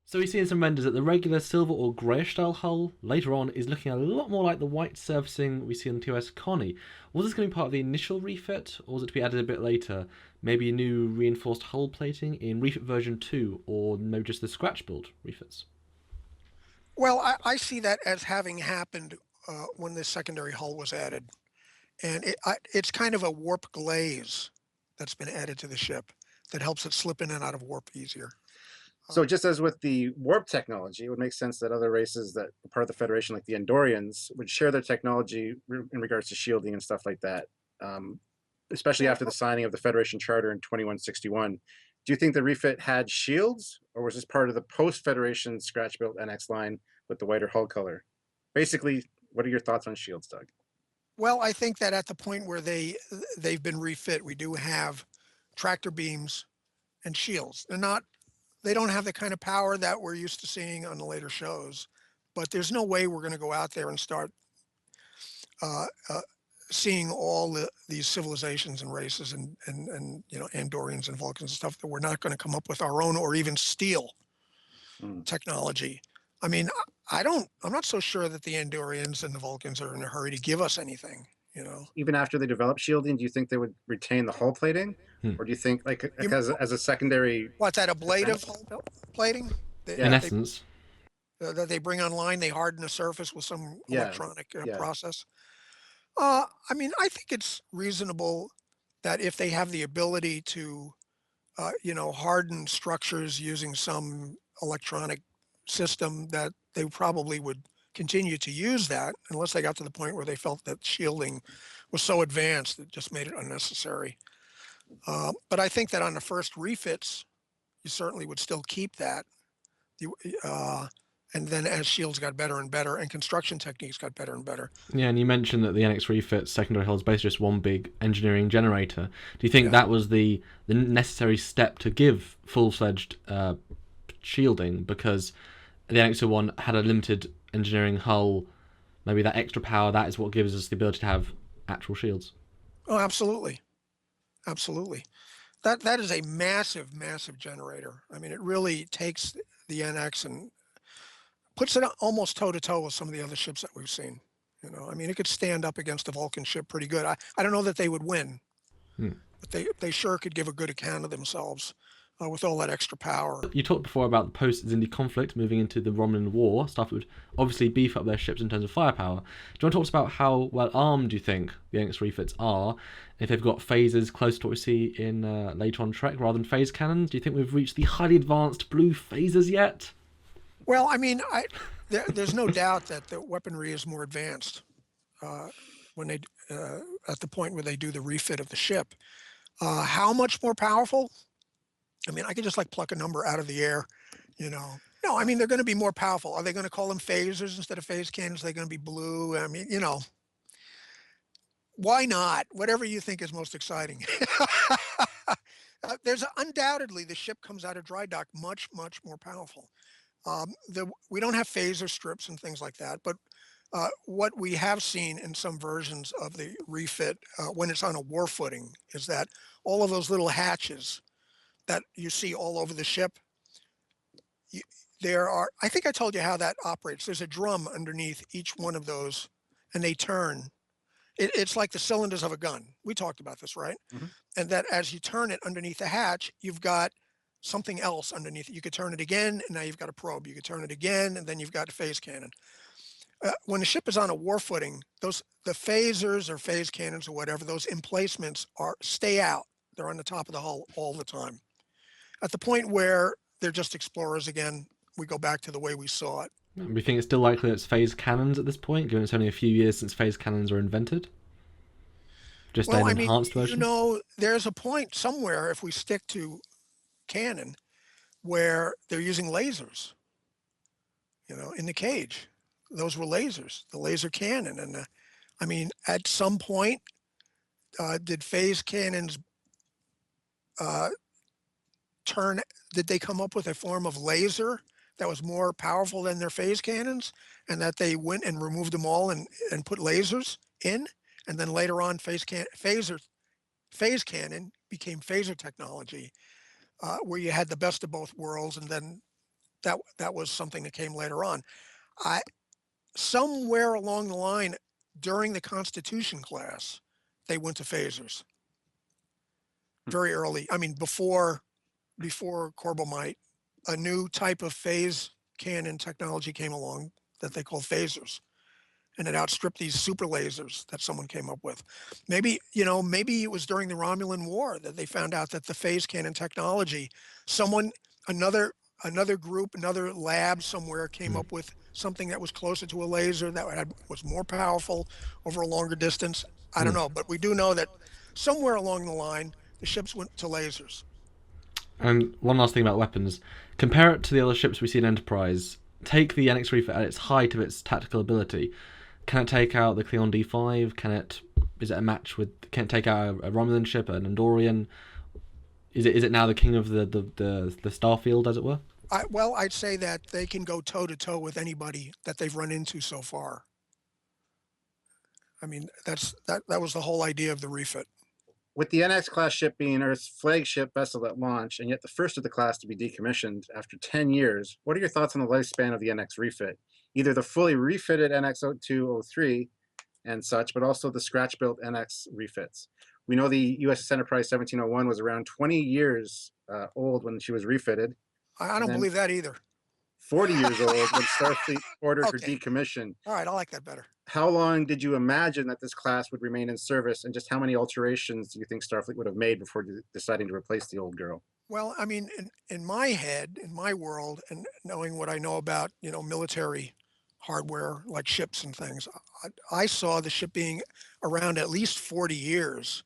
So we see in some renders that the regular silver or greyish style hull later on is looking a lot more like the white surfacing we see on TOS Connie. Was this going to be part of the initial refit, or was it to be added a bit later? Maybe a new reinforced hull plating in refit version 2, or maybe just the scratch build refits? Well, I see that as having happened when the secondary hull was added, and it's kind of a warp glaze that's been added to the ship that helps it slip in and out of warp easier. So just as with the warp technology, it would make sense that other races that are part of the Federation, like the Andorians, would share their technology in regards to shielding and stuff like that, especially after the signing of the Federation Charter in 2161. Do you think the refit had shields, or was this part of the post-Federation scratch-built NX line with the whiter hull color? Basically, what are your thoughts on shields, Doug? Well, I think that at the point where they've been refit, we do have tractor beams and shields. They don't have the kind of power that we're used to seeing on the later shows, but there's no way we're going to go out there and start uh, uh, seeing all these civilizations and races and Andorians and Vulcans and stuff that we're not going to come up with our own or even steal Mm. technology. I mean, I'm not so sure that the Andorians and the Vulcans are in a hurry to give us anything, you know. Even after they develop shielding, do you think they would retain the hull plating, Hmm. or do you think like You, as a secondary what's that, ablative defense? plating In Yeah, that they bring online? They harden the surface with some yeah, electronic yeah. process. I mean, I think it's reasonable that if they have the ability to, harden structures using some electronic system, that they probably would continue to use that unless they got to the point where they felt that shielding was so advanced that it just made it unnecessary. But I think that on the first refits, you certainly would still keep that. You, and then as shields got better and better and construction techniques got better and better. Yeah, and you mentioned that the NX refit secondary hull is basically just one big engineering generator. Do you think Yeah. that was the necessary step to give full fledged shielding? Because the NX-01 had a limited engineering hull. Maybe that extra power, that is what gives us the ability to have actual shields. Oh, absolutely. Absolutely. That is a massive, massive generator. I mean, it really takes the NX and puts it almost toe to toe with some of the other ships that we've seen. I mean, it could stand up against a Vulcan ship pretty good. I don't know that they would win, Hmm. but they sure could give a good account of themselves with all that extra power. You talked before about the post-Zindi conflict moving into the Romulan War, stuff that would obviously beef up their ships in terms of firepower. Do you want to talk about how well armed you think the NX refits are? If they've got phasers close to what we see in later on Trek rather than phase cannons, do you think we've reached the highly advanced blue phasers yet? Well, I mean, there's no doubt that the weaponry is more advanced uh, when they at the point where they do the refit of the ship. How much more powerful? I mean, I could just like pluck a number out of the air, you know. No, I mean they're going to be more powerful. Are they going to call them phasers instead of phase cannons? Are they going to be blue? I mean, why not? Whatever you think is most exciting. There's undoubtedly the ship comes out of dry dock much, much more powerful. We don't have phaser strips and things like that, but what we have seen in some versions of the refit when it's on a war footing is that all of those little hatches that you see all over the ship, you, there are, I think I told you how that operates. There's a drum underneath each one of those and they turn. It's like the cylinders of a gun. We talked about this, right? Mhm. And that as you turn it underneath the hatch, you've got something else underneath it. You could turn it again, and now you've got a probe. You could turn it again, and then you've got a phase cannon. When the ship is on a war footing, the phasers or phase cannons or whatever, those emplacements stay out. They're on the top of the hull all the time. At the point where they're just explorers again, we go back to the way we saw it. We think it's still likely that it's phase cannons at this point, given it's only a few years since phase cannons were invented. Just Well, an I mean, enhanced version. there's a point somewhere if we stick to cannon where they're using lasers, in the cage. Those were lasers, the laser cannon. And I mean, at some point, did phase cannons uh, turn, did they come up with a form of laser that was more powerful than their phase cannons and that they went and removed them all and put lasers in? And then later on, phase cannon became phaser technology, where you had the best of both worlds. And then that was something that came later on. I Somewhere along the line during the Constitution class, they went to phasers very early. I mean, before Corbomite, a new type of phase cannon technology came along that they call phasers, and it outstripped these super lasers that someone came up with. Maybe, maybe it was during the Romulan War that they found out that the phase cannon technology, someone, another group, another lab somewhere came up with something that was closer to a laser was more powerful over a longer distance. I don't know, but we do know that somewhere along the line, the ships went to lasers. And one last thing about weapons. Compare it to the other ships we see in Enterprise. Take the NX Refit at its height of its tactical ability. Can it take out the Cleon D5? Is it a match with? Can it take out a Romulan ship, an Andorian? Is it now the king of the Starfield, as it were? I'd say that they can go toe to toe with anybody that they've run into so far. I mean, that was the whole idea of the refit. With the NX class ship being Earth's flagship vessel at launch, and yet the first of the class to be decommissioned after 10 years, what are your thoughts on the lifespan of the NX refit? Either the fully refitted NX-0203 and such, but also the scratch-built NX refits. We know the USS Enterprise 1701 was around 20 years old when she was refitted. I don't believe that either. 40 years old when Starfleet ordered her decommission. All right, I like that better. How long did you imagine that this class would remain in service, and just how many alterations do you think Starfleet would have made before deciding to replace the old girl? Well, I mean, in my head, in my world, and knowing what I know about, military hardware like ships and things, I saw the ship being around at least 40 years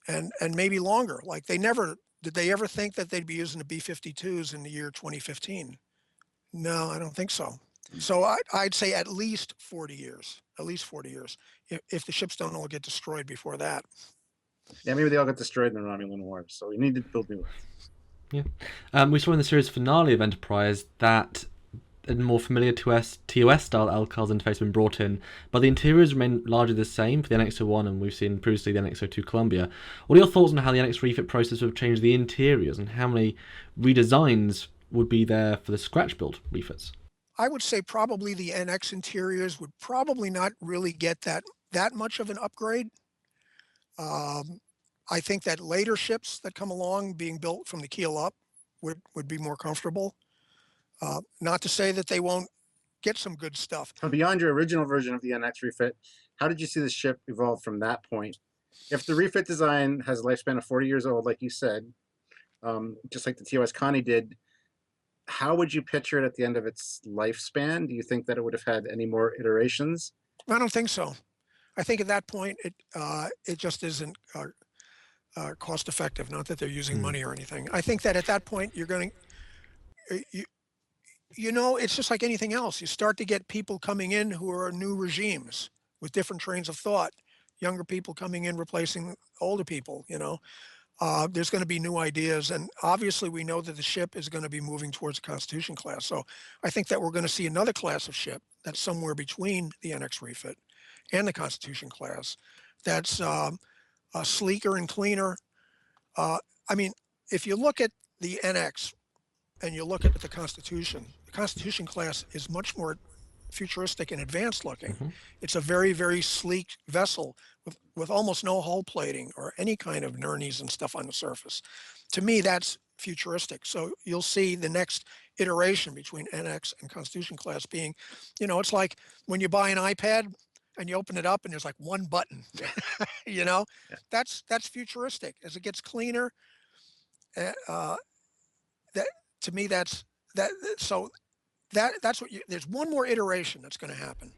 and maybe longer. Like did they ever think that they'd be using the B-52s in the year 2015? No, I don't think so. So I'd say at least 40 years, if the ships don't all get destroyed before that. Yeah, maybe they all got destroyed in the Romulan War, so we need to build new ones. Yeah. We saw in the series finale of Enterprise that a more familiar TOS style LCARS interface has been brought in, but the interiors remain largely the same for the NX-01, and we've seen previously the NX-02 Columbia. What are your thoughts on how the NX refit process would change the interiors, and how many redesigns would be there for the scratch build refits? I would say probably the NX interiors would probably not really get that much of an upgrade. I think that later ships that come along being built from the keel up would be more comfortable. Not to say that they won't get some good stuff. But beyond your original version of the NX refit, how did you see the ship evolve from that point? If the refit design has a lifespan of 40 years old, like you said, just like the TOS Connie did, how would you picture it at the end of its lifespan? Do you think that it would have had any more iterations? I don't think so. I think at that point it just isn't cost effective. Not that they're using money or anything. I think that at that point you're going to, it's just like anything else. You start to get people coming in who are new regimes with different trains of thought. Younger people coming in replacing older people. There's going to be new ideas, and obviously we know that the ship is going to be moving towards the Constitution class. So I think that we're going to see another class of ship that's somewhere between the NX refit and the Constitution class. That's sleeker and cleaner. I mean, if you look at the NX and you look at the Constitution class is much more futuristic and advanced looking. Mm-hmm. It's a very, very sleek vessel with almost no hull plating or any kind of nurnies and stuff on the surface. To me, that's futuristic. So you'll see the next iteration between NX and Constitution class being, it's like when you buy an iPad and you open it up and there's like one button, yeah. That's futuristic. As it gets cleaner, that to me, that's what there's one more iteration that's going to happen.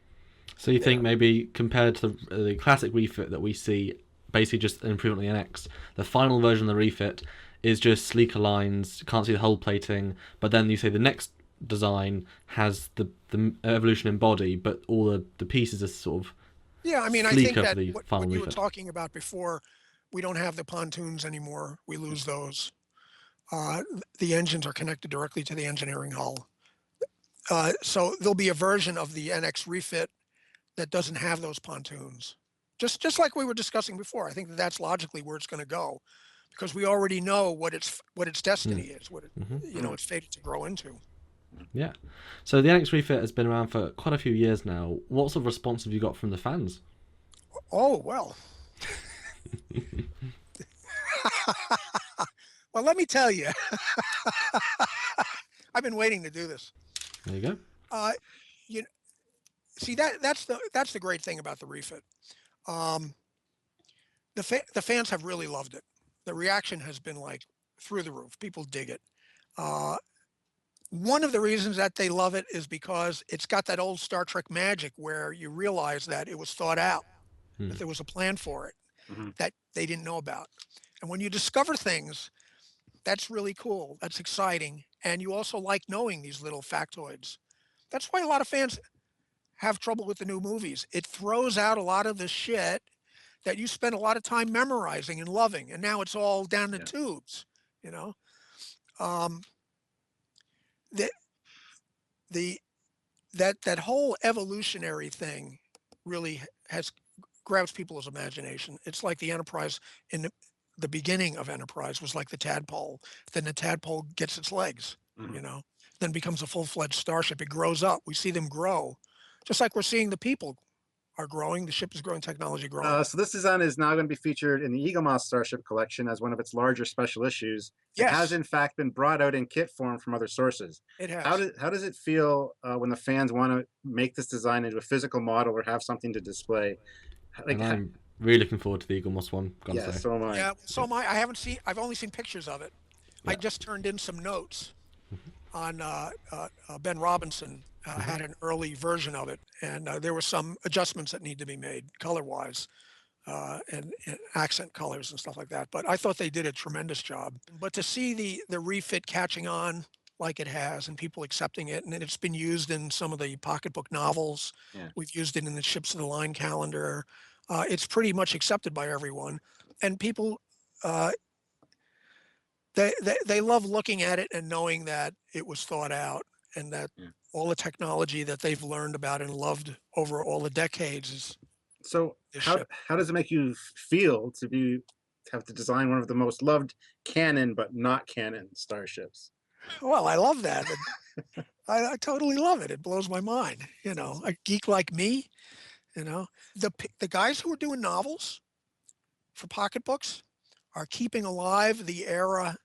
So you think maybe compared to the classic refit that we see, basically just an improvement on the NX, the final version of the refit is just sleeker lines, you can't see the hull plating, but then you say the next design has the evolution in body, but all the pieces are sort of I think that what you refit. were talking about before, we don't have the pontoons anymore. We lose those. The engines are connected directly to the engineering hull. So there'll be a version of the NX refit that doesn't have those pontoons. Just like we were discussing before. I think that's logically where it's going to go, because we already know what its destiny is, what it, it's fated to grow into. Yeah. So the NX Refit has been around for quite a few years now. What sort of response have you got from the fans? Oh, well. Well, let me tell you, I've been waiting to do this. There you go. Uh, you see that's the great thing about the refit. Um, the fans have really loved it. The reaction has been like through the roof. People dig it. Uh, One of the reasons that they love it is because it's got that old Star Trek magic where you realize that it was thought out, Hmm. that there was a plan for it Hmm. that they didn't know about. And when you discover things, that's really cool. That's exciting. And you also like knowing these little factoids. That's why a lot of fans have trouble with the new movies. It throws out a lot of the shit that you spent a lot of time memorizing and loving, and now it's all down the Yeah. tubes, you know. Um, the the that whole evolutionary thing really has grabs people's imagination. It's like the Enterprise in the beginning of Enterprise was like the tadpole. Then the tadpole gets its legs, Hmm. you know, then becomes a full-fledged starship. It grows up. We see them grow, just like we're seeing the people are growing. The ship is growing, technology growing. So this design is now going to be featured in the Eagle Moss Starship collection as one of its larger special issues, and has Yes, in fact been brought out in kit form from other sources. it How has. does it feel when the fans want to make this design into a physical model or have something to display? Like, And I'm really looking forward to the Eagle Moss one, gotta yeah, say. so am I. Yeah, so Yeah. am I. I haven't seen. I've only seen pictures of it. I Yeah. just turned in some notes on Ben Robinson Hmm. had an early version of it, and there were some adjustments that need to be made color-wise and accent colors and stuff like that. But I thought they did a tremendous job. But to see the refit catching on like it has, and people accepting it, and it's been used in some of the pocketbook novels. Yeah. We've used it in the Ships of the Line calendar. It's pretty much accepted by everyone, and people. Uh, they love looking at it and knowing that it was thought out and that Yeah. all the technology that they've learned about and loved over all the decades is So this ship. how does it make you feel to have to design one of the most loved canon but not canon starships? Well, I love that. I totally love it. It blows my mind. You know, a geek like me, you know, the guys who are doing novels for pocketbooks are keeping alive the era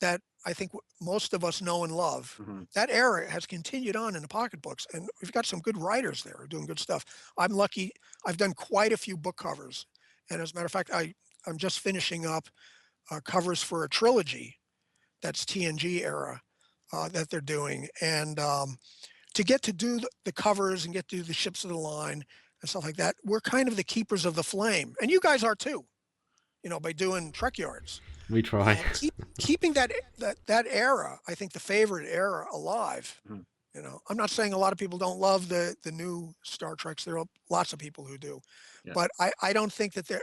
that I think most of us know and love. Hmm. That era has continued on in the pocketbooks, and we've got some good writers there who are doing good stuff. I'm lucky. I've done quite a few book covers, and as a matter of fact, I'm just finishing up covers for a trilogy that's TNG era that they're doing, and to get to do the covers and get to do the ships of the line and stuff like that, we're kind of the keepers of the flame, and you guys are too. You know, by doing Trekyards. We try. Keeping that era, I think the favorite era alive. Hmm. You know, I'm not saying a lot of people don't love the new Star Treks. There are lots of people who do, Yeah. but I don't think that there.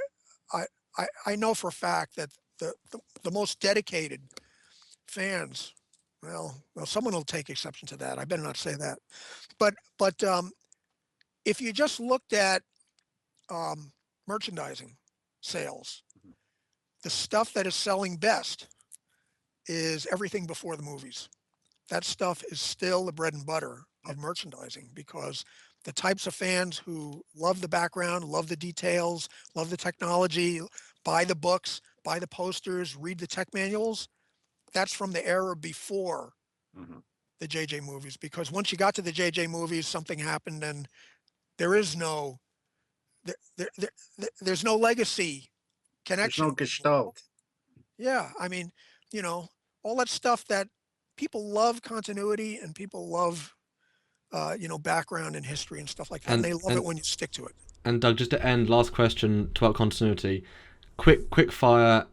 I know for a fact that the most dedicated fans. Well, someone will take exception to that. I better not say that. But if you just looked at merchandising sales, the stuff that is selling best is everything before the movies. That stuff is still the bread and butter of merchandising because the types of fans who love the background, love the details, love the technology, buy the books, buy the posters, read the tech manuals, that's from the era before Hmm. the JJ movies. Because once you got to the JJ movies, something happened and there is no there, there, there's no legacy There's connection. no gestalt. Yeah, I mean, you know, all that stuff that people love continuity and people love, background and history and stuff like that. And and they love it and when you stick to it. and Doug, just to end, last question about continuity. Quick fire.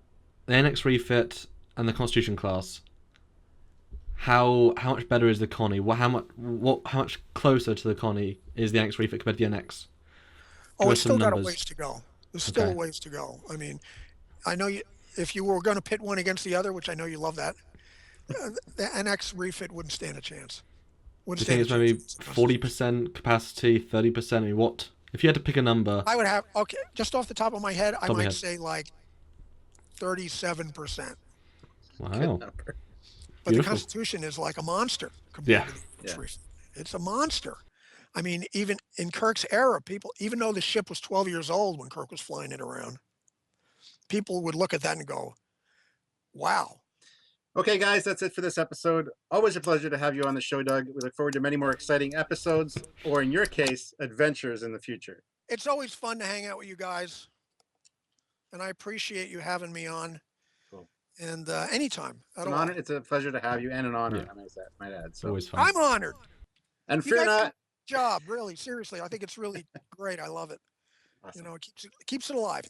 The NX Refit and the Constitution class. How much better is the Connie? How much closer to the Connie is the NX Refit compared to the NX? Give Oh, us it's some still got a numbers. ways to go. There's still a Okay. ways to go. I mean, I know if you were going to pit one against the other, which I know you love that, the NX refit wouldn't stand a chance. Do Wouldn't you think stand a it's chance maybe against the Constitution. 40% capacity, 30%? I mean, what if you had to pick a number, I would have, okay, just off the top of my head, I top of your might head? say like 37%. Good Wow. number. But the Beautiful. Constitution is like a monster compared Yeah. to the Yeah. NX Refit. It's a monster. I mean, even in Kirk's era, people, even though the ship was 12 years old when Kirk was flying it around, people would look at that and go, wow. Okay, guys, that's it for this episode. Always a pleasure to have you on the show, Doug. We look forward to many more exciting episodes, or in your case, adventures in the future. It's always fun to hang out with you guys. And I appreciate you having me on. Cool. And anytime. It's an honor. It's a pleasure to have you, and an honor, I might add. It's So. always fun. I'm honored. And You fear guys do a not. good job, really, seriously. I think it's really great. I love it. Awesome. You know, it keeps it alive.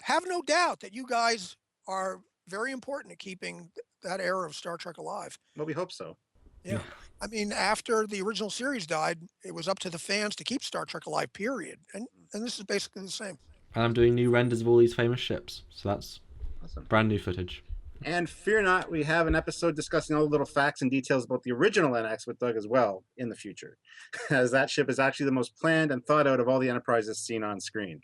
Have no doubt that you guys are very important to keeping that era of Star Trek alive. Well, we hope so. Yeah. I mean, after the original series died, it was up to the fans to keep Star Trek alive, period. And this is basically the same. And I'm doing new renders of all these famous ships. So that's Awesome. brand new footage. And fear not, we have an episode discussing all the little facts and details about the original NX with Doug as well in the future, as that ship is actually the most planned and thought out of all the Enterprises seen on screen.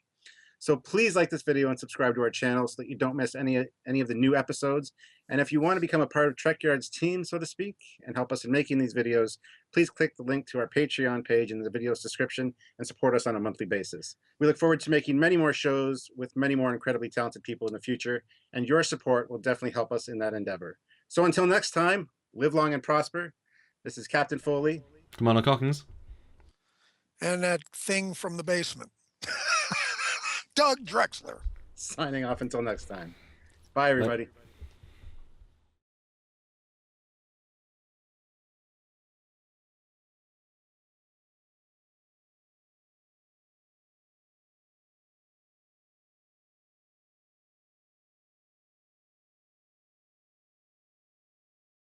So please like this video and subscribe to our channel so that you don't miss any of the new episodes. And if you want to become a part of Trekyards' team, so to speak, and help us in making these videos, please click the link to our Patreon page in the video's description and support us on a monthly basis. We look forward to making many more shows with many more incredibly talented people in the future, and your support will definitely help us in that endeavor. So until next time, live long and prosper. This is Captain Foley. Commander Cockings. And that thing from the basement. Doug Drexler. Signing off until next time. Bye, everybody.